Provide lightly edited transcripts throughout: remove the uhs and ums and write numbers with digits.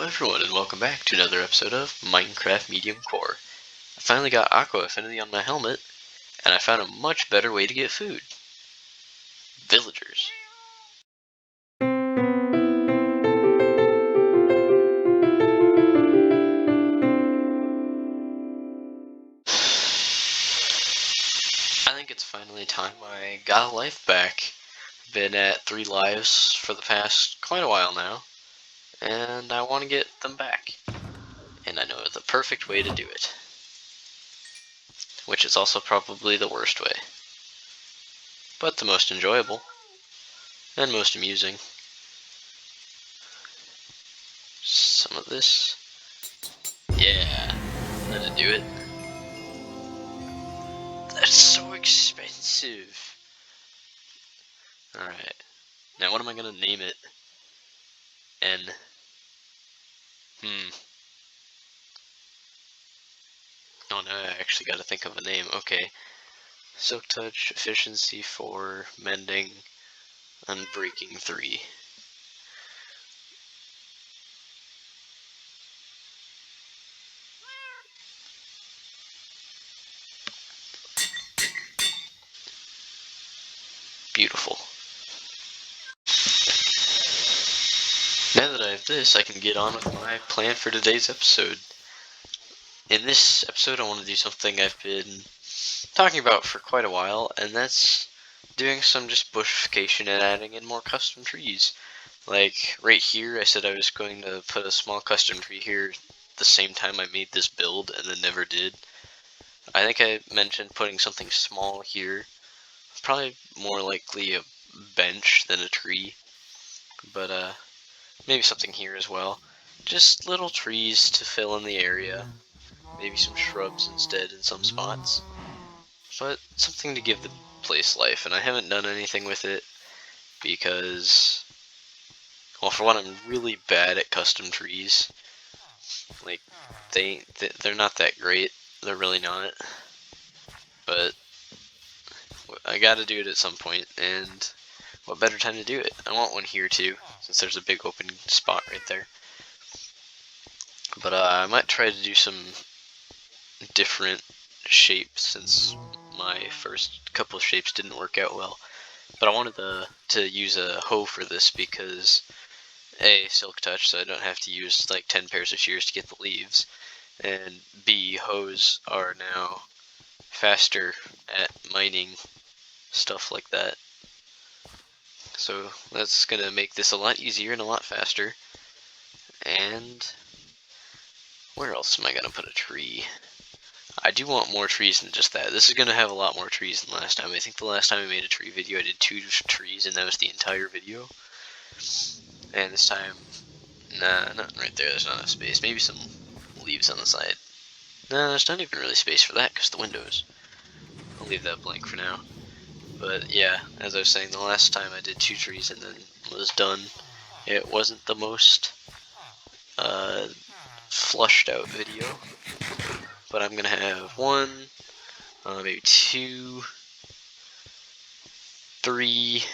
everyone, and welcome back to another episode of Minecraft Mediumcore. I finally got Aqua Affinity on my helmet, and I found a much better way to get food. Villagers. I think it's finally time I got a life back. Been at 3 lives for the past quite a while now, and I want to get them back. And I know the perfect way to do it. Which is also probably the worst way. But the most enjoyable. And most amusing. Some of this. Yeah, that'll do it. That's so expensive. Alright. Now what am I gonna name it? Oh no, I actually gotta think of a name. Okay. Silk Touch, Efficiency 4, Mending, Unbreaking 3. Beautiful. Now that I have this, I can get on with my plan for today's episode. In this episode, I want to do something I've been talking about for quite a while, and that's doing some just bushification and adding in more custom trees. Like, right here, I said I was going to put a small custom tree here the same time I made this build, and then never did. I think I mentioned putting something small here. Probably more likely a bench than a tree, but maybe something here as well. Just little trees to fill in the area. Maybe some shrubs instead in some spots. But something to give the place life, and I haven't done anything with it because, well, for one, I'm really bad at custom trees. Like, they're not that great. They're really not. But I gotta do it at some point, and what better time to do it? I want one here too, since there's a big open spot right there. But I might try to do some different shapes, since my first couple of shapes didn't work out well. But I wanted to use a hoe for this because A, Silk Touch, so I don't have to use like 10 pairs of shears to get the leaves, and B, hoes are now faster at mining stuff like that. So that's gonna make this a lot easier and a lot faster. And where else am I gonna put a tree? I do want more trees than just that. This is gonna have a lot more trees than last time. I think the last time I made a tree video, I did 2 trees, and that was the entire video. And this time, nah, not right there. There's not enough space. Maybe some leaves on the side. Nah, there's not even really space for that because the windows. I'll leave that blank for now. But yeah, as I was saying, the last time I did 2 trees and then was done. It wasn't the most flushed out video, but I'm gonna have 1, maybe 2, 3,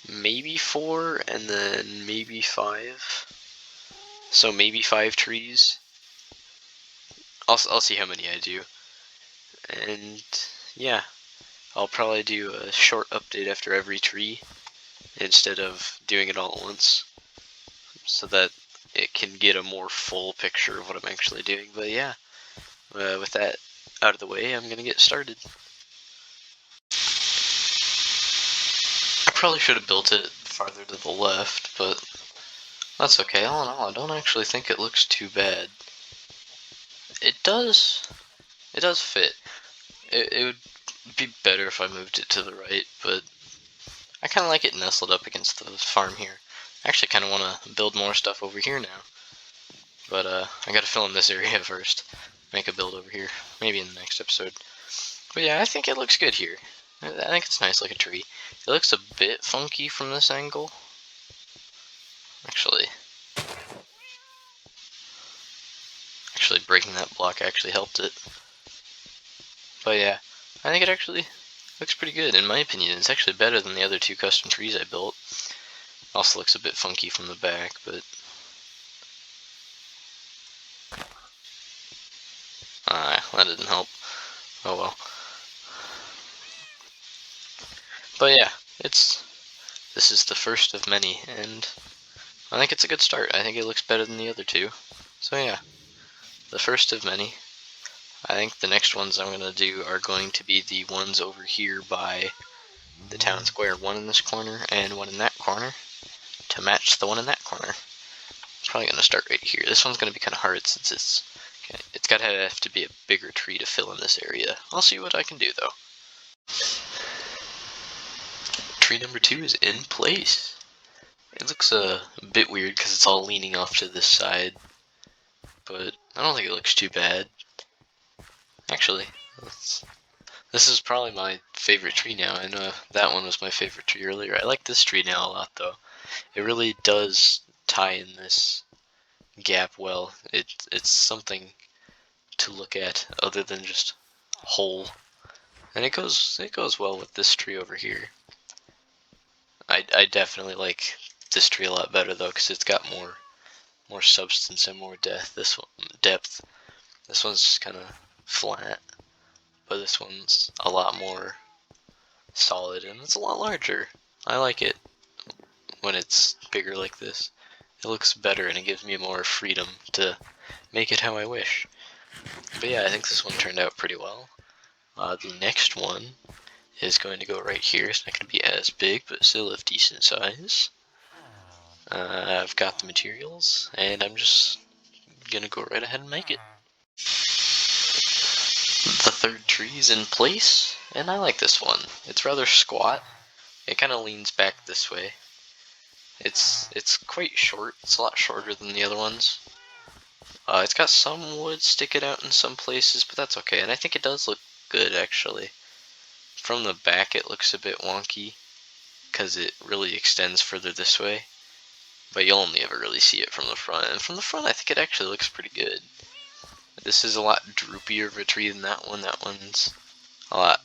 maybe 4, and then maybe 5. So maybe 5 trees. I'll see how many I do. And yeah, I'll probably do a short update after every tree instead of doing it all at once, so that it can get a more full picture of what I'm actually doing. But yeah, with that out of the way, I'm gonna get started. I probably should have built it farther to the left, but that's okay. All in all, I don't actually think it looks too bad. It does fit. It would be better if I moved it to the right, but I kind of like it nestled up against the farm here. I actually kind of want to build more stuff over here now, but I gotta fill in this area first. Make a build over here, maybe in the next episode. But yeah, I think it looks good here. I think it's nice like a tree. It looks a bit funky from this angle. Actually breaking that block actually helped it. But yeah, I think it actually looks pretty good. In my opinion, it's actually better than the other 2 custom trees I built. Also looks a bit funky from the back, but that didn't help. Oh well. But yeah, this is the first of many, and I think it's a good start. I think it looks better than the other two. So yeah, the first of many. I think the next ones I'm going to do are going to be the ones over here by the town square. One in this corner and one in that corner to match the one in that corner. I'm probably going to start right here. This one's going to be kind of hard since it's got to have to be a bigger tree to fill in this area. I'll see what I can do though. Tree number 2 is in place. It looks a bit weird because it's all leaning off to this side, but I don't think it looks too bad. Actually, this is probably my favorite tree now. I know that one was my favorite tree earlier. I like this tree now a lot though. It really does tie in this gap well. It's something to look at other than just whole. And it goes well with this tree over here. I definitely like this tree a lot better though, because it's got more substance and more depth. This one's just kind of flat, but this one's a lot more solid and it's a lot larger. I like it when it's bigger like this. It looks better and it gives me more freedom to make it how I wish. But yeah, I think this one turned out pretty well. The next one is going to go right here. It's not going to be as big, but still of decent size. I've got the materials, and I'm just gonna go right ahead and make it. The third tree is in place, and I like this one. It's rather squat. It kind of leans back this way. It's quite short. It's a lot shorter than the other ones. It's got some wood sticking out in some places, but that's okay. And I think it does look good, actually. From the back, it looks a bit wonky, because it really extends further this way. But you'll only ever really see it from the front. And from the front, I think it actually looks pretty good. This is a lot droopier of a tree than that one. That one's a lot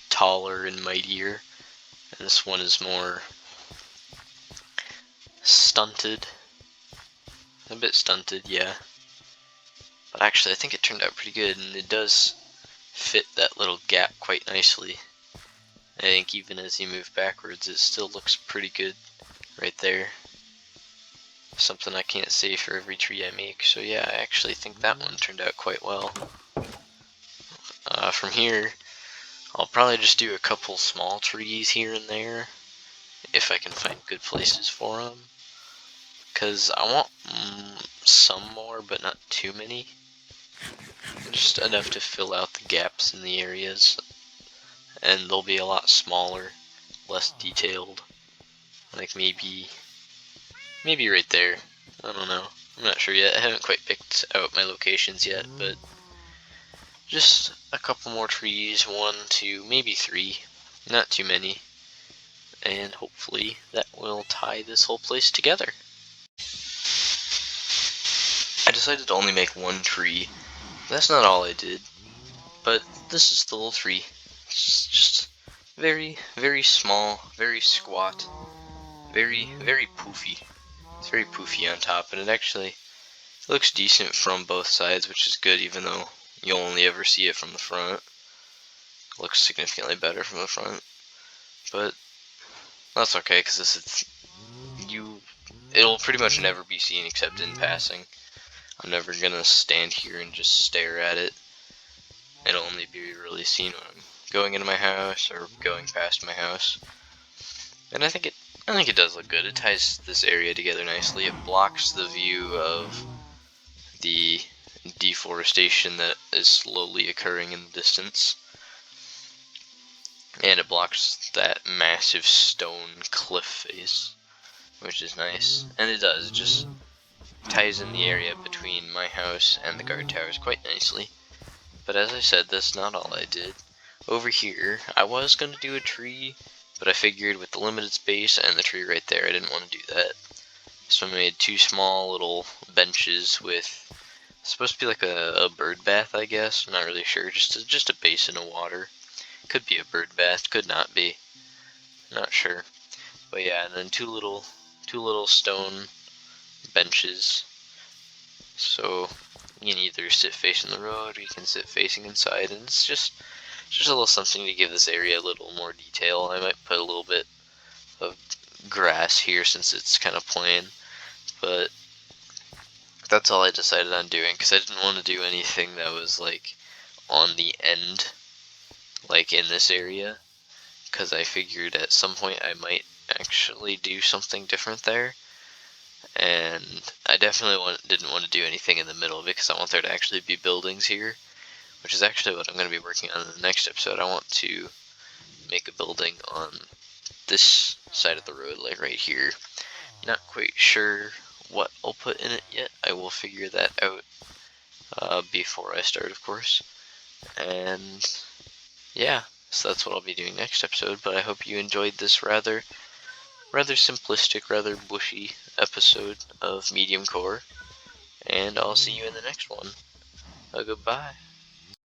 taller and mightier. And this one is more stunted. A bit stunted, yeah. But actually, I think it turned out pretty good, and it does fit that little gap quite nicely. I think even as you move backwards, it still looks pretty good right there. Something I can't say for every tree I make, so yeah, I actually think that one turned out quite well. From here, I'll probably just do a couple small trees here and there, if I can find good places for them. Because I want some more, but not too many. Just enough to fill out the gaps in the areas. And they'll be a lot smaller, less detailed. Like maybe right there. I don't know. I'm not sure yet. I haven't quite picked out my locations yet, but just a couple more trees, 1, 2, maybe 3. Not too many. And hopefully that will tie this whole place together. I decided to only make 1 tree. That's not all I did, but this is the little tree. It's just very, very small, very squat, very, very poofy. It's very poofy on top, and it actually looks decent from both sides, which is good, even though you'll only ever see it from the front. It looks significantly better from the front, but that's okay, because it'll pretty much never be seen except in passing. I'm never gonna stand here and just stare at it. It'll only be really seen when I'm going into my house or going past my house. And I think it does look good. It ties this area together nicely. It blocks the view of the deforestation that is slowly occurring in the distance. And it blocks that massive stone cliff face, which is nice. And it does, it just ties in the area between my house and the guard towers quite nicely. But as I said, that's not all I did. Over here, I was going to do a tree, but I figured with the limited space and the tree right there, I didn't want to do that. So I made 2 small little benches with, supposed to be like a bird bath, I guess. I'm not really sure, just a basin of water. Could be a bird bath, could not be. Not sure. But yeah, and then two little stone benches. So You can either sit facing the road or you can sit facing inside, and it's just a little something to give this area a little more detail. I might put a little bit of grass here since it's kind of plain, but that's all I decided on doing because I didn't want to do anything that was like on the end, like in this area, because I figured at some point I might actually do something different there. And I definitely didn't want to do anything in the middle because I want there to actually be buildings here, which is actually what I'm going to be working on in the next episode. I want to make a building on this side of the road, like right here. Not quite sure what I'll put in it yet. I will figure that out before I start, of course. And yeah, so that's what I'll be doing next episode. But I hope you enjoyed this rather simplistic, rather bushy episode of Mediumcore. And I'll see you in the next one. Goodbye.